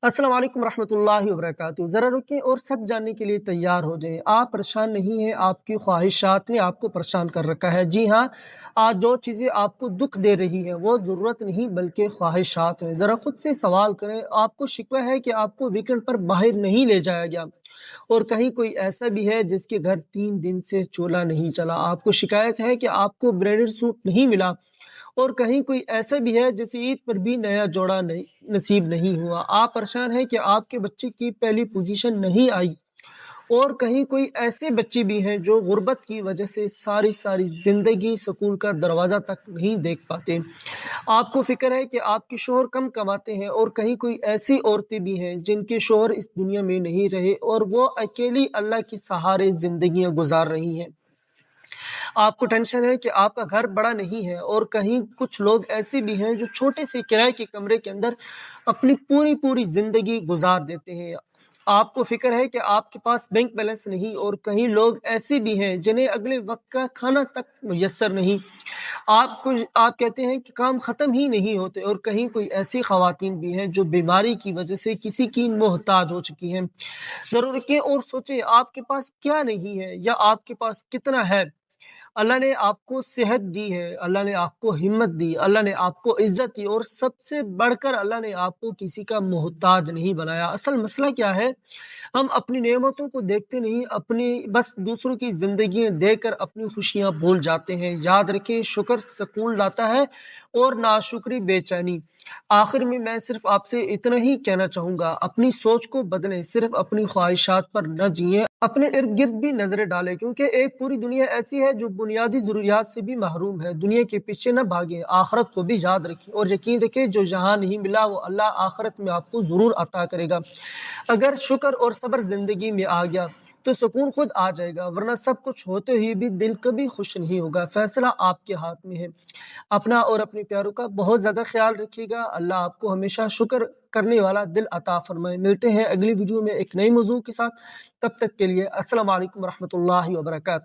अस्सलाम वालेकुम रहमतुल्लाहि व बरकातुहू। ज़रा रुकें और सब जानने के लिए तैयार हो जाएं। आप परेशान नहीं हैं, आपकी ख्वाहिशात ने आपको परेशान कर रखा है। जी हाँ, आज जो चीज़ें आपको दुख दे रही हैं वो ज़रूरत नहीं बल्कि ख्वाहिशात हैं। ज़रा खुद से सवाल करें, आपको शिकवा है कि आपको वीकेंड पर बाहर नहीं ले जाया गया, और कहीं कोई ऐसा भी है जिसके घर 3 दिन से चूल्हा नहीं चला। आपको शिकायत है कि आपको ब्रांडेड सूट नहीं मिला, और कहीं कोई ऐसा भी है जिसे ईद पर भी नया जोड़ा नहीं नसीब नहीं हुआ। आप परेशान हैं कि आपके बच्चे की पहली पोजीशन नहीं आई, और कहीं कोई ऐसे बच्चे भी हैं जो गुर्बत की वजह से सारी सारी ज़िंदगी स्कूल का दरवाज़ा तक नहीं देख पाते। आपको फ़िक्र है कि आपके शौहर कम कमाते हैं, और कहीं कोई ऐसी औरतें भी हैं जिनके शौहर इस दुनिया में नहीं रहे और वो अकेली अल्लाह के सहारे ज़िंदगियाँ गुजार रही हैं। आपको टेंशन है कि आपका घर बड़ा नहीं है, और कहीं कुछ लोग ऐसे भी हैं जो छोटे से किराए के कमरे के अंदर अपनी पूरी पूरी जिंदगी गुजार देते हैं। आपको फिक्र है कि आपके पास बैंक बैलेंस नहीं, और कहीं लोग ऐसे भी हैं जिन्हें अगले वक्त का खाना तक मुयस्सर नहीं। आप कहते हैं कि काम खत्म ही नहीं होते, और कहीं कोई ऐसी खवातीन भी हैं जो बीमारी की वजह से किसी की मोहताज हो चुकी हैं। जरूर रुकिए और सोचें, आपके पास क्या नहीं है या आपके पास कितना है। अल्लाह ने आपको सेहत दी है, अल्लाह ने आपको हिम्मत दी, अल्लाह ने आपको इज्जत दी, और सबसे बढ़कर अल्लाह ने आपको किसी का मोहताज नहीं बनाया। असल मसला क्या है, हम अपनी नेमतों को देखते नहीं, अपनी बस दूसरों की जिंदगी देखकर अपनी खुशियां भूल जाते हैं। याद रखें, शुक्र सुकून लाता है और नाशुक्री बेचैनी। आखिर में मैं सिर्फ आपसे इतना ही कहना चाहूंगा, अपनी सोच को बदलें, सिर्फ अपनी ख्वाहिशात पर न जिए, अपने इर्द गिर्द भी नजरें डालें, क्योंकि एक पूरी दुनिया ऐसी है जो बुनियादी जरूरियात से भी महरूम है। दुनिया के पीछे न भागें, आखिरत को भी याद रखें, और यकीन रखें जो यहाँ नहीं मिला वो अल्लाह आखिरत में आपको जरूर अता करेगा। अगर शुक्र और सब्र जिंदगी में आ गया तो सुकून खुद आ जाएगा, वरना सब कुछ होते हुए भी दिल कभी खुश नहीं होगा। फैसला आपके हाथ में है। अपना और अपने प्यारों का बहुत ज्यादा ख्याल रखिएगा। अल्लाह आपको हमेशा शुक्र करने वाला दिल अता फरमाए। मिलते हैं अगली वीडियो में एक नई मौजू के साथ। तब तक के लिए अस्सलाम वालेकुम रहमतुल्लाहि व बरकातहू।